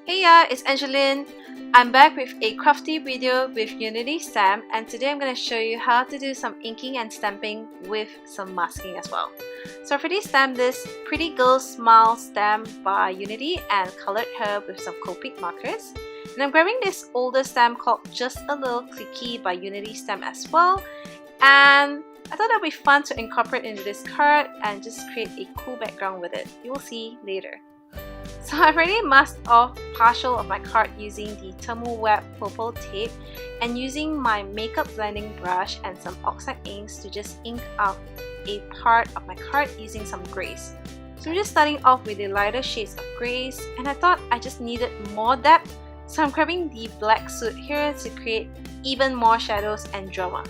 Hey ya, it's Angeline. I'm back with a crafty video with Unity stamp, and today I'm going to show you how to do some inking and stamping with some masking as well. So I've already stamped this Pretty Girl Smile stamp by Unity and colored her with some Copic markers. And I'm grabbing this older stamp called Just a Little Clicky by Unity stamp as well. And I thought that would be fun to incorporate into this card and just create a cool background with it. You will see later. So I've already masked off partial of my card using the Thermoweb purple tape and using my makeup blending brush and some oxide inks to just ink out a part of my card using some grays. So I'm just starting off with the lighter shades of grays, and I thought I just needed more depth, so I'm grabbing the black soot here to create even more shadows and drama.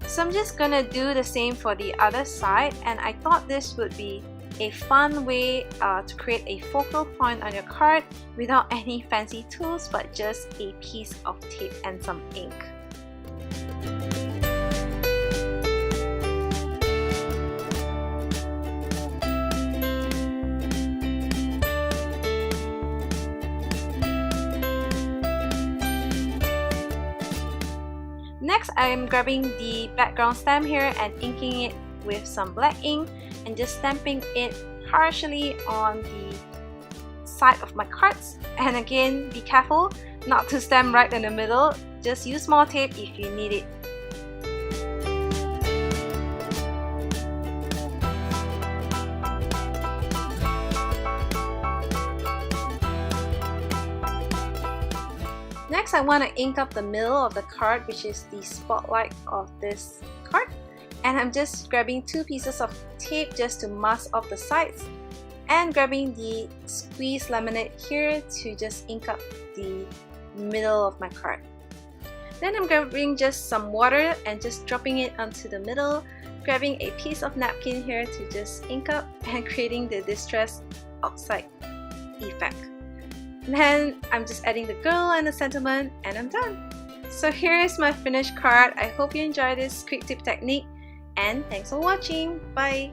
So I'm just gonna do the same for the other side, and I thought this would be a fun way to create a focal point on your card without any fancy tools, but just a piece of tape and some ink. Next, I'm grabbing the background stamp here and inking it with some black ink and just stamping it partially on the side of my cards. And again, be careful not to stamp right in the middle. Just use more tape if you need it. Next, I want to ink up the middle of the card, which is the spotlight of this card. And I'm just grabbing two pieces of tape just to mask off the sides, and grabbing the squeeze laminate here to just ink up the middle of my card. Then I'm grabbing just some water and just dropping it onto the middle, grabbing a piece of napkin here to just ink up and creating the distressed oxide effect. Then I'm just adding the girl and the sentiment, and I'm done. So here is my finished card. I hope you enjoyed this quick tip technique, and thanks for watching. Bye!